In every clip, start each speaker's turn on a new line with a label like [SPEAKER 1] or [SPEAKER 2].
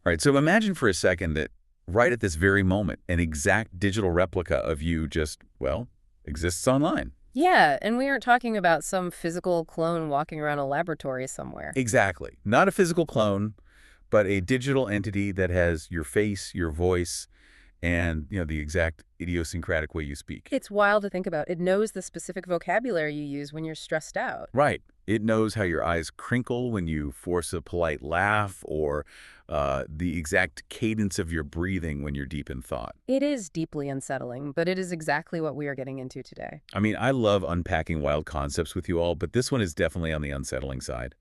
[SPEAKER 1] All right, so imagine for a second that right at this very moment, an exact digital replica of you just, well, exists online.
[SPEAKER 2] Yeah, and we aren't talking about some physical clone walking around a laboratory somewhere.
[SPEAKER 1] Exactly. Not a physical clone, but a digital entity that has your face, your voice, and, the exact idiosyncratic way you speak.
[SPEAKER 2] It's wild to think about. It knows the specific vocabulary you use when you're stressed out.
[SPEAKER 1] Right. It knows how your eyes crinkle when you force a polite laugh or the exact cadence of your breathing when you're deep in thought.
[SPEAKER 2] It is deeply unsettling, but it is exactly what we are getting into today.
[SPEAKER 1] I mean, I love unpacking wild concepts with you all, but this one is definitely on the unsettling side.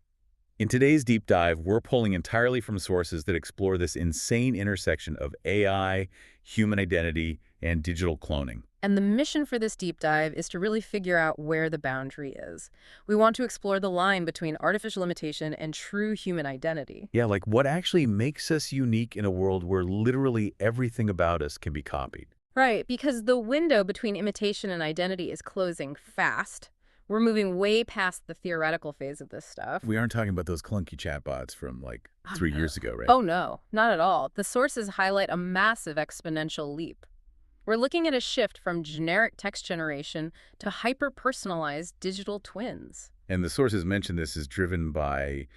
[SPEAKER 1] In today's deep dive, we're pulling entirely from sources that explore this insane intersection of AI, human identity, and digital cloning.
[SPEAKER 2] And the mission for this deep dive is to really figure out where the boundary is. We want to explore the line between artificial imitation and true human identity.
[SPEAKER 1] Yeah, like what actually makes us unique in a world where literally everything about us can be copied.
[SPEAKER 2] Right, because the window between imitation and identity is closing fast. We're moving way past the theoretical phase of this stuff.
[SPEAKER 1] We aren't talking about those clunky chatbots from like
[SPEAKER 2] Oh,
[SPEAKER 1] 3 years ago, right?
[SPEAKER 2] Oh no, not at all. The sources highlight a massive exponential leap. We're looking at a shift from generic text generation to hyper-personalized digital twins.
[SPEAKER 1] And the sources mention this is driven by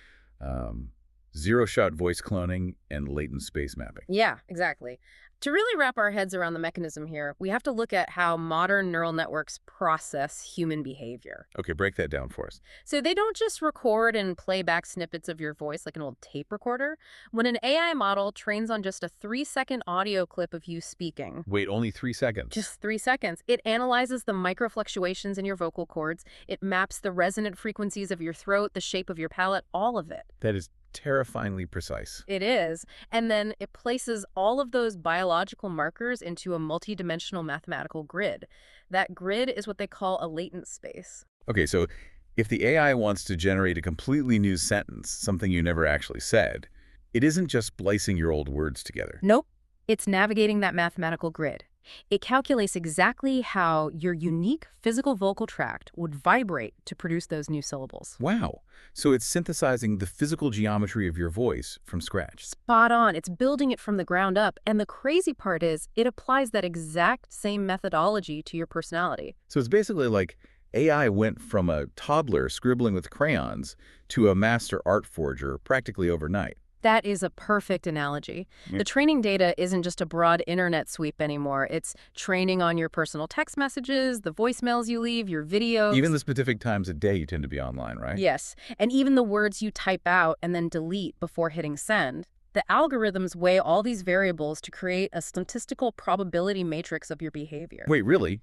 [SPEAKER 1] zero-shot voice cloning and latent space mapping.
[SPEAKER 2] Yeah, exactly. To really wrap our heads around the mechanism here, we have to look at how modern neural networks process human behavior.
[SPEAKER 1] Okay, break that down for us.
[SPEAKER 2] So they don't just record and play back snippets of your voice like an old tape recorder. When an AI model trains on just a 3-second audio clip of you speaking,
[SPEAKER 1] Wait, only 3 seconds?
[SPEAKER 2] just 3 seconds, it analyzes the microfluctuations in your vocal cords, it maps the resonant frequencies of your throat, the shape of your palate, all of it.
[SPEAKER 1] That is terrifyingly precise.
[SPEAKER 2] It is. And then it places all of those biological markers into a multidimensional mathematical grid. That grid is what they call a latent space.
[SPEAKER 1] Okay, so if the AI wants to generate a completely new sentence, something you never actually said, it isn't just splicing your old words together.
[SPEAKER 2] Nope. It's navigating that mathematical grid. It calculates exactly how your unique physical vocal tract would vibrate to produce those new syllables.
[SPEAKER 1] Wow. So it's synthesizing the physical geometry of your voice from scratch.
[SPEAKER 2] Spot on. It's building it from the ground up. And the crazy part is it applies that exact same methodology to your personality.
[SPEAKER 1] So it's basically like AI went from a toddler scribbling with crayons to a master art forger practically overnight.
[SPEAKER 2] That is a perfect analogy.
[SPEAKER 1] Yeah.
[SPEAKER 2] The training data isn't just a broad internet sweep anymore. It's training on your personal text messages, the voicemails you leave, your videos.
[SPEAKER 1] Even the specific times a day you tend to be online, right?
[SPEAKER 2] Yes, and even the words you type out and then delete before hitting send. The algorithms weigh all these variables to create a statistical probability matrix of your behavior.
[SPEAKER 1] Wait, really?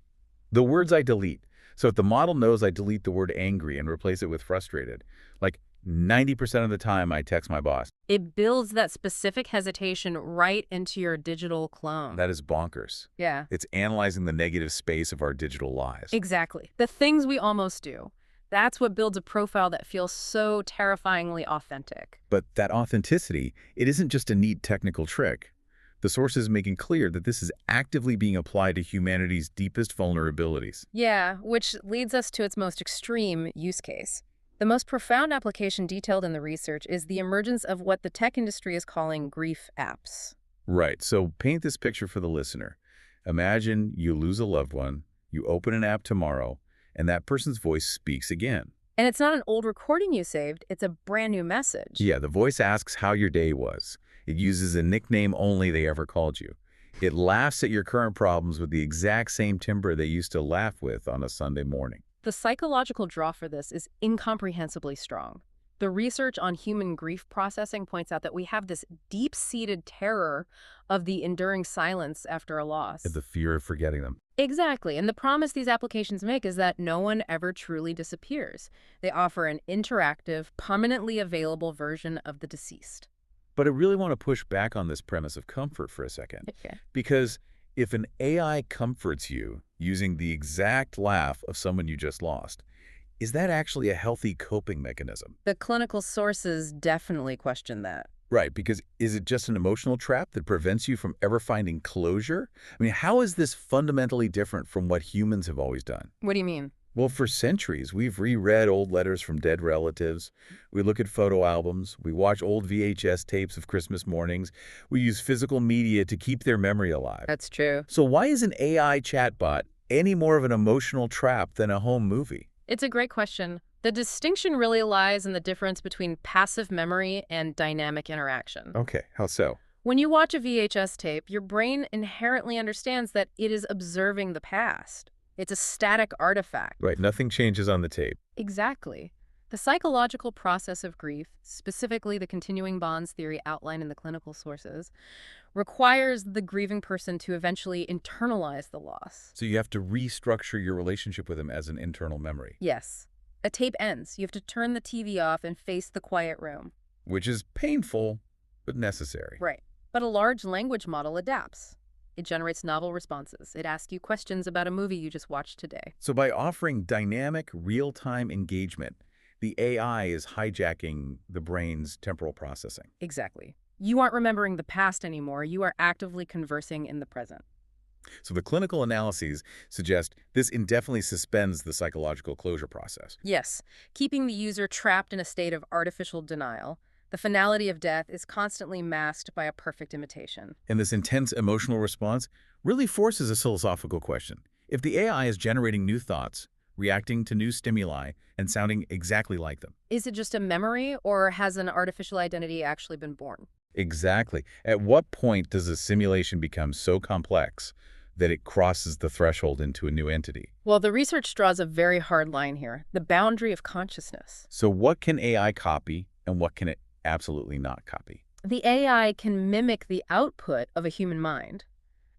[SPEAKER 1] The words I delete. So if the model knows I delete the word angry and replace it with frustrated, like 90% of the time I text my boss.
[SPEAKER 2] It builds that specific hesitation right into your digital clone.
[SPEAKER 1] That is bonkers.
[SPEAKER 2] Yeah.
[SPEAKER 1] It's analyzing the negative space of our digital lives.
[SPEAKER 2] Exactly. The things we almost do. That's what builds a profile that feels so terrifyingly authentic.
[SPEAKER 1] But that authenticity, it isn't just a neat technical trick. The source is making clear that this is actively being applied to humanity's deepest vulnerabilities.
[SPEAKER 2] Yeah, which leads us to its most extreme use case. The most profound application detailed in the research is the emergence of what the tech industry is calling grief apps.
[SPEAKER 1] Right, so paint this picture for the listener. Imagine you lose a loved one, you open an app tomorrow, and that person's voice speaks again.
[SPEAKER 2] And it's not an old recording you saved, it's a brand new message.
[SPEAKER 1] Yeah, the voice asks how your day was. It uses a nickname only they ever called you. It laughs at your current problems with the exact same timbre they used to laugh with on a Sunday morning.
[SPEAKER 2] The psychological draw for this is incomprehensibly strong. The research on human grief processing points out that we have this deep-seated terror of the enduring silence after a loss.
[SPEAKER 1] The fear of forgetting them.
[SPEAKER 2] Exactly, and the promise these applications make is that no one ever truly disappears. They offer an interactive, permanently available version of the deceased.
[SPEAKER 1] But I really want to push back on this premise of comfort for a second.
[SPEAKER 2] Okay.
[SPEAKER 1] Because if an AI comforts you using the exact laugh of someone you just lost, is that actually a healthy coping mechanism?
[SPEAKER 2] The clinical sources definitely question that.
[SPEAKER 1] Right, because is it just an emotional trap that prevents you from ever finding closure? I mean, how is this fundamentally different from what humans have always done?
[SPEAKER 2] What do you mean?
[SPEAKER 1] Well, for centuries, we've reread old letters from dead relatives. We look at photo albums. We watch old VHS tapes of Christmas mornings. We use physical media to keep their memory alive.
[SPEAKER 2] That's true.
[SPEAKER 1] So why is an AI chatbot any more of an emotional trap than a home movie?
[SPEAKER 2] It's a great question. The distinction really lies in the difference between passive memory and dynamic interaction.
[SPEAKER 1] Okay, how so?
[SPEAKER 2] When you watch a VHS tape, your brain inherently understands that it is observing the past. It's a static artifact.
[SPEAKER 1] Right, nothing changes on the tape.
[SPEAKER 2] Exactly. The psychological process of grief, specifically the continuing bonds theory outlined in the clinical sources, requires the grieving person to eventually internalize the loss.
[SPEAKER 1] So you have to restructure your relationship with them as an internal memory,
[SPEAKER 2] Yes. A tape ends. You have to turn the TV off and face the quiet room.
[SPEAKER 1] which is painful, but necessary.
[SPEAKER 2] Right. But a large language model adapts. It generates novel responses. It asks you questions about a movie you just watched today.
[SPEAKER 1] So by offering dynamic, real-time engagement, the AI is hijacking the brain's temporal processing.
[SPEAKER 2] Exactly. You aren't remembering the past anymore. You are actively conversing in the present.
[SPEAKER 1] So the clinical analyses suggest this indefinitely suspends the psychological closure process.
[SPEAKER 2] Yes, keeping the user trapped in a state of artificial denial. The finality of death is constantly masked by a perfect imitation.
[SPEAKER 1] And this intense emotional response really forces a philosophical question. If the AI is generating new thoughts, reacting to new stimuli, and sounding exactly like them.
[SPEAKER 2] Is it just a memory, or has an artificial identity actually been born?
[SPEAKER 1] Exactly. At what point does a simulation become so complex that it crosses the threshold into a new entity?
[SPEAKER 2] Well, the research draws a very hard line here, the boundary of consciousness.
[SPEAKER 1] So what can AI copy and what can it absolutely not copy?
[SPEAKER 2] The AI can mimic the output of a human mind.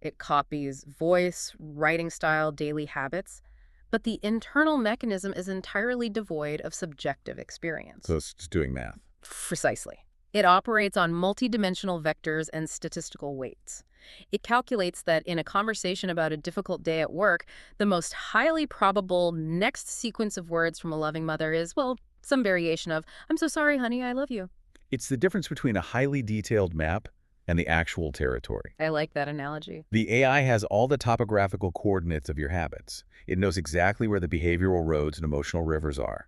[SPEAKER 2] It copies voice, writing style, daily habits, but the internal mechanism is entirely devoid of subjective experience.
[SPEAKER 1] So it's just doing math.
[SPEAKER 2] Precisely. It operates on multidimensional vectors and statistical weights. It calculates that in a conversation about a difficult day at work, the most highly probable next sequence of words from a loving mother is, well, some variation of, "I'm so sorry, honey, I love you."
[SPEAKER 1] It's the difference between a highly detailed map and the actual territory.
[SPEAKER 2] I like that analogy.
[SPEAKER 1] The AI has all the topographical coordinates of your habits. It knows exactly where the behavioral roads and emotional rivers are.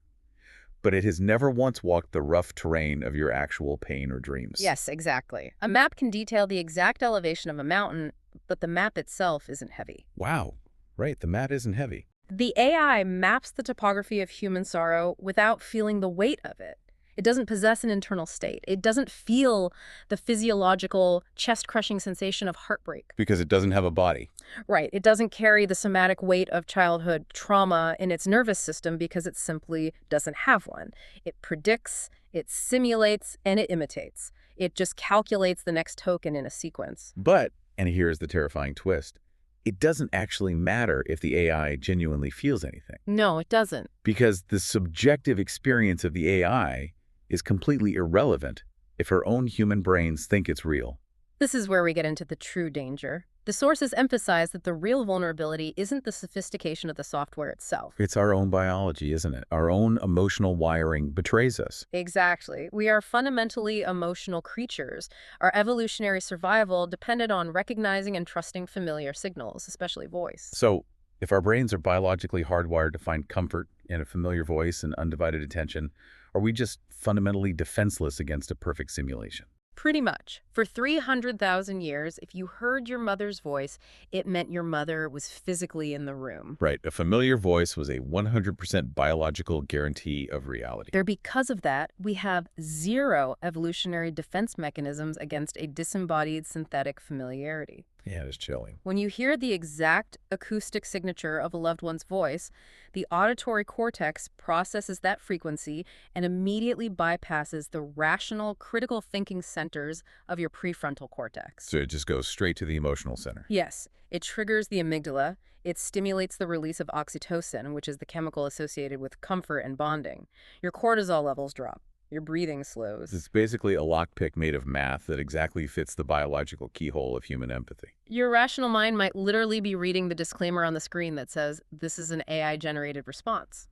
[SPEAKER 1] But it has never once walked the rough terrain of your actual pain or dreams.
[SPEAKER 2] Yes, exactly. A map can detail the exact elevation of a mountain, but the map itself isn't heavy.
[SPEAKER 1] Wow. Right, the mat isn't heavy.
[SPEAKER 2] The AI maps the topography of human sorrow without feeling the weight of it. It doesn't possess an internal state. It doesn't feel the physiological, chest-crushing sensation of heartbreak.
[SPEAKER 1] Because it doesn't have a body.
[SPEAKER 2] Right. It doesn't carry the somatic weight of childhood trauma in its nervous system because it simply doesn't have one. It predicts, it simulates, and it imitates. It just calculates the next token in a sequence.
[SPEAKER 1] But, and here's the terrifying twist, it doesn't actually matter if the AI genuinely feels anything.
[SPEAKER 2] No, it doesn't.
[SPEAKER 1] Because the subjective experience of the AI is completely irrelevant if her own human brains think it's real.
[SPEAKER 2] This is where we get into the true danger. The sources emphasize that the real vulnerability isn't the sophistication of the software itself.
[SPEAKER 1] It's our own biology, isn't it? Our own emotional wiring betrays us.
[SPEAKER 2] Exactly. We are fundamentally emotional creatures. Our evolutionary survival depended on recognizing and trusting familiar signals, especially voice.
[SPEAKER 1] So, if our brains are biologically hardwired to find comfort in a familiar voice and undivided attention, are we just fundamentally defenseless against a perfect simulation?
[SPEAKER 2] Pretty much. For 300,000 years, if you heard your mother's voice, it meant your mother was physically in the room.
[SPEAKER 1] Right. A familiar voice was a 100% biological guarantee of reality.
[SPEAKER 2] Because of that, we have zero evolutionary defense mechanisms against a disembodied synthetic familiarity.
[SPEAKER 1] Yeah, it's chilling.
[SPEAKER 2] When you hear the exact acoustic signature of a loved one's voice, the auditory cortex processes that frequency and immediately bypasses the rational, critical thinking centers of your prefrontal cortex.
[SPEAKER 1] So it just goes straight to the emotional center.
[SPEAKER 2] Yes, it triggers the amygdala. It stimulates the release of oxytocin, which is the chemical associated with comfort and bonding. Your cortisol levels drop. Your breathing slows.
[SPEAKER 1] It's basically a lockpick made of math that exactly fits the biological keyhole of human empathy.
[SPEAKER 2] Your rational mind might literally be reading the disclaimer on the screen that says, "This is an AI-generated response."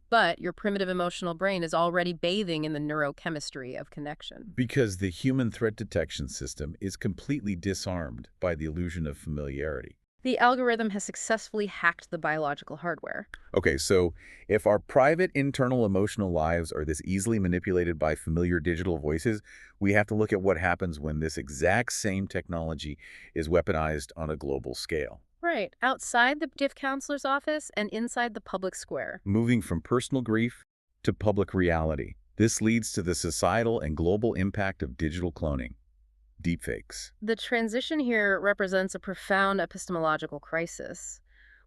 [SPEAKER 2] But your primitive emotional brain is already bathing in the neurochemistry of connection.
[SPEAKER 1] Because the human threat detection system is completely disarmed by the illusion of familiarity.
[SPEAKER 2] The algorithm has successfully hacked the biological hardware.
[SPEAKER 1] Okay, so if our private internal emotional lives are this easily manipulated by familiar digital voices, we have to look at what happens when this exact same technology is weaponized on a global scale,
[SPEAKER 2] Right, outside the diff counselor's office and inside the public square.
[SPEAKER 1] moving from personal grief to public reality. This leads to the societal and global impact of digital cloning, deepfakes.
[SPEAKER 2] The transition here represents a profound epistemological crisis.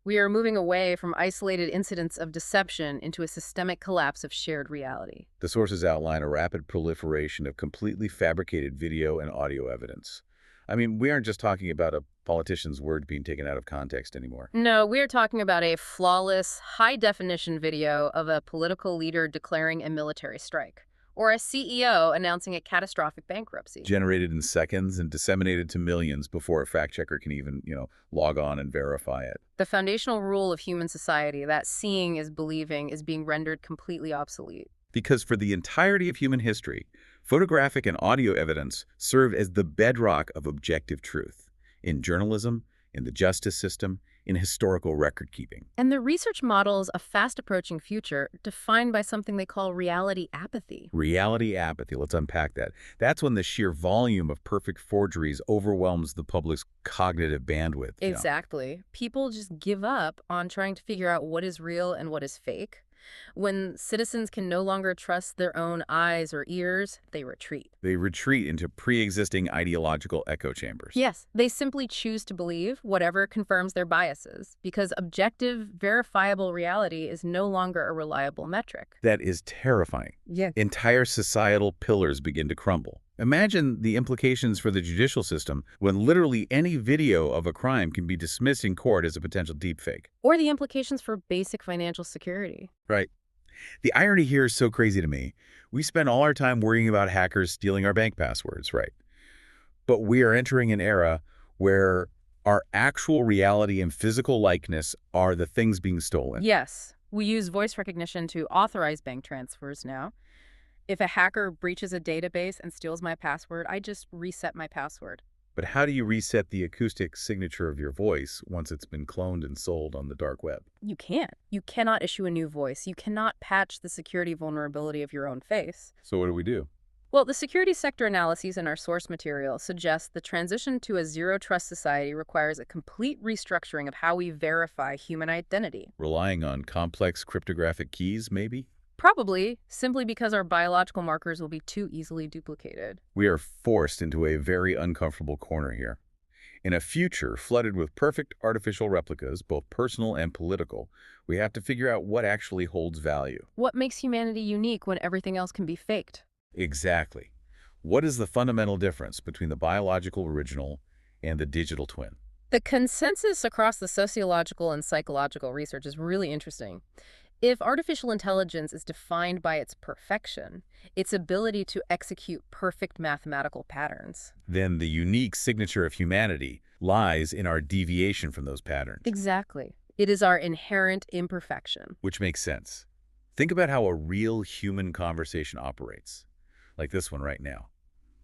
[SPEAKER 2] We are moving away from isolated incidents of deception into a systemic collapse of shared reality.
[SPEAKER 1] The sources outline a rapid proliferation of completely fabricated video and audio evidence. I mean, we aren't just talking about a politician's word being taken out of context anymore.
[SPEAKER 2] No, we're talking about a flawless, high-definition video of a political leader declaring a military strike, or a CEO announcing a catastrophic bankruptcy.
[SPEAKER 1] Generated in seconds and disseminated to millions before a fact checker can even, log on and verify it.
[SPEAKER 2] The foundational rule of human society, that seeing is believing, is being rendered completely obsolete.
[SPEAKER 1] Because for the entirety of human history, photographic and audio evidence serve as the bedrock of objective truth in journalism, in the justice system, in historical record-keeping.
[SPEAKER 2] And the research models a fast-approaching future defined by something they call reality apathy.
[SPEAKER 1] Reality apathy, let's unpack that. That's when the sheer volume of perfect forgeries overwhelms the public's cognitive bandwidth.
[SPEAKER 2] Exactly. People just give up on trying to figure out what is real and what is fake. When citizens can no longer trust their own eyes or ears, they retreat.
[SPEAKER 1] They retreat into pre-existing ideological echo chambers.
[SPEAKER 2] Yes, they simply choose to believe whatever confirms their biases, because objective, verifiable reality is no longer a reliable metric.
[SPEAKER 1] That is terrifying.
[SPEAKER 2] Yeah.
[SPEAKER 1] Entire societal pillars begin to crumble. Imagine the implications for the judicial system when literally any video of a crime can be dismissed in court as a potential deepfake.
[SPEAKER 2] Or the implications for basic financial security.
[SPEAKER 1] Right. The irony here is so crazy to me. We spend all our time worrying about hackers stealing our bank passwords, right? But we are entering an era where our actual reality and physical likeness are the things being stolen.
[SPEAKER 2] Yes, we use voice recognition to authorize bank transfers now. If a hacker breaches a database and steals my password, I just reset my password.
[SPEAKER 1] But how do you reset the acoustic signature of your voice once it's been cloned and sold on the dark web?
[SPEAKER 2] You can't. You cannot issue a new voice. You cannot patch the security vulnerability of your own face.
[SPEAKER 1] So what do we do?
[SPEAKER 2] Well, the security sector analyses in our source material suggest the transition to a zero-trust society requires a complete restructuring of how we verify human identity.
[SPEAKER 1] Relying on complex cryptographic keys, maybe?
[SPEAKER 2] Probably, simply because our biological markers will be too easily duplicated.
[SPEAKER 1] We are forced into a very uncomfortable corner here. In a future flooded with perfect artificial replicas, both personal and political, we have to figure out what actually holds value.
[SPEAKER 2] What makes humanity unique when everything else can be faked?
[SPEAKER 1] Exactly. What is the fundamental difference between the biological original and the digital twin?
[SPEAKER 2] The consensus across the sociological and psychological research is really interesting. If artificial intelligence is defined by its perfection, its ability to execute perfect mathematical patterns,
[SPEAKER 1] Then the unique signature of humanity lies in our deviation from those patterns,
[SPEAKER 2] exactly. It is our inherent imperfection.
[SPEAKER 1] which makes sense. Think about how a real human conversation operates, like this one right now.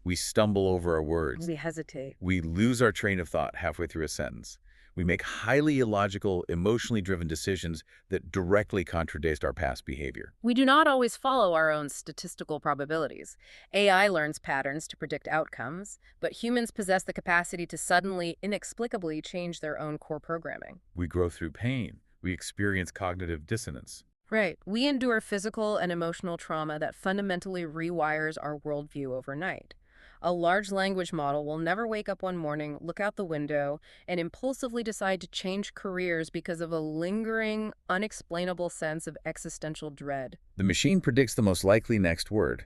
[SPEAKER 1] We stumble over our words.
[SPEAKER 2] We hesitate.
[SPEAKER 1] We lose our train of thought halfway through a sentence. We make highly illogical, emotionally driven decisions that directly contradict our past behavior.
[SPEAKER 2] We do not always follow our own statistical probabilities. AI learns patterns to predict outcomes, but humans possess the capacity to suddenly, inexplicably change their own core programming.
[SPEAKER 1] We grow through pain. We experience cognitive dissonance.
[SPEAKER 2] Right. We endure physical and emotional trauma that fundamentally rewires our worldview overnight. A large language model will never wake up one morning, look out the window, and impulsively decide to change careers because of a lingering, unexplainable sense of existential dread.
[SPEAKER 1] The machine predicts the most likely next word,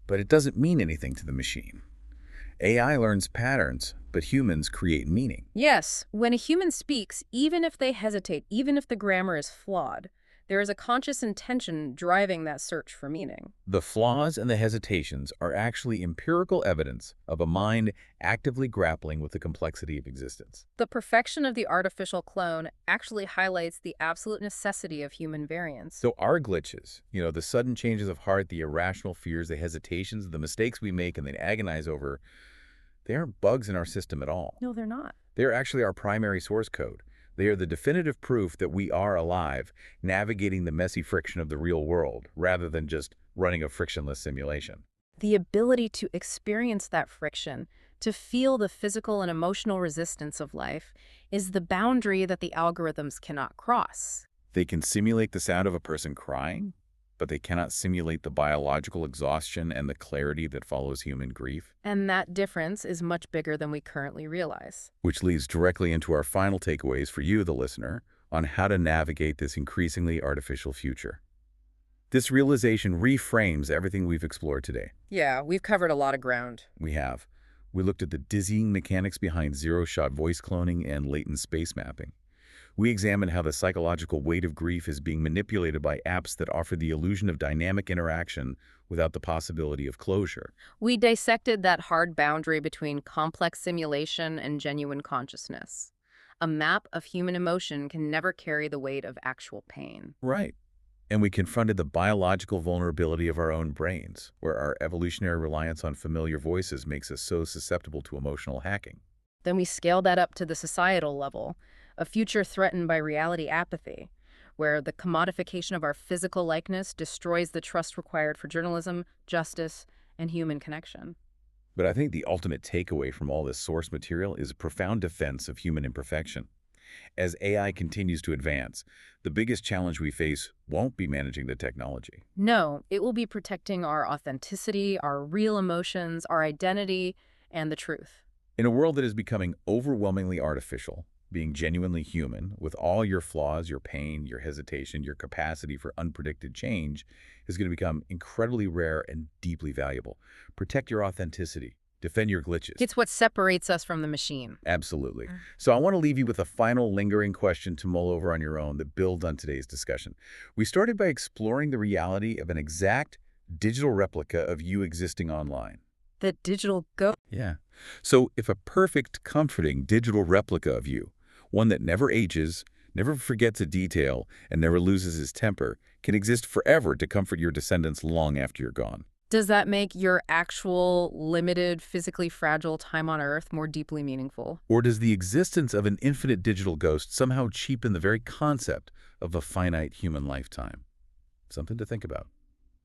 [SPEAKER 1] but it doesn't mean anything to the machine. AI learns patterns, but humans create meaning.
[SPEAKER 2] Yes, when a human speaks, even if they hesitate, even if the grammar is flawed, there is a conscious intention driving that search for meaning.
[SPEAKER 1] The flaws and the hesitations are actually empirical evidence of a mind actively grappling with the complexity of existence.
[SPEAKER 2] The perfection of the artificial clone actually highlights the absolute necessity of human variance.
[SPEAKER 1] So our glitches, the sudden changes of heart, the irrational fears, the hesitations, the mistakes we make and then agonize over, they aren't bugs in our system at all.
[SPEAKER 2] No, they're not.
[SPEAKER 1] They're actually our primary source code. They are the definitive proof that we are alive, navigating the messy friction of the real world, rather than just running a frictionless simulation.
[SPEAKER 2] The ability to experience that friction, to feel the physical and emotional resistance of life, is the boundary that the algorithms cannot cross.
[SPEAKER 1] They can simulate the sound of a person crying, but they cannot simulate the biological exhaustion and the clarity that follows human grief.
[SPEAKER 2] And that difference is much bigger than we currently realize.
[SPEAKER 1] Which leads directly into our final takeaways for you, the listener, on how to navigate this increasingly artificial future. This realization reframes everything we've explored today.
[SPEAKER 2] Yeah, we've covered a lot of ground.
[SPEAKER 1] We have. We looked at the dizzying mechanics behind zero-shot voice cloning and latent space mapping. We examined how the psychological weight of grief is being manipulated by apps that offer the illusion of dynamic interaction without the possibility of closure.
[SPEAKER 2] We dissected that hard boundary between complex simulation and genuine consciousness. A map of human emotion can never carry the weight of actual pain.
[SPEAKER 1] Right. And we confronted the biological vulnerability of our own brains, where our evolutionary reliance on familiar voices makes us so susceptible to emotional hacking.
[SPEAKER 2] Then we scaled that up to the societal level, a future threatened by reality apathy, where the commodification of our physical likeness destroys the trust required for journalism, justice, and human connection.
[SPEAKER 1] But I think the ultimate takeaway from all this source material is a profound defense of human imperfection. As AI continues to advance, the biggest challenge we face won't be managing the technology.
[SPEAKER 2] No, it will be protecting our authenticity, our real emotions, our identity, and the truth.
[SPEAKER 1] In a world that is becoming overwhelmingly artificial, being genuinely human, with all your flaws, your pain, your hesitation, your capacity for unpredicted change, is going to become incredibly rare and deeply valuable. Protect your authenticity. Defend your glitches.
[SPEAKER 2] It's what separates us from the machine.
[SPEAKER 1] Absolutely. So I want to leave you with a final lingering question to mull over on your own that builds on today's discussion. We started by exploring the reality of an exact digital replica of you existing online.
[SPEAKER 2] The digital ghost.
[SPEAKER 1] Yeah. So if a perfect, comforting digital replica of you, one that never ages, never forgets a detail, and never loses his temper, can exist forever to comfort your descendants long after you're gone.
[SPEAKER 2] Does that make your actual, limited, physically fragile time on Earth more deeply meaningful?
[SPEAKER 1] Or does the existence of an infinite digital ghost somehow cheapen the very concept of a finite human lifetime? Something to think about.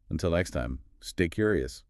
[SPEAKER 1] Until next time, stay curious.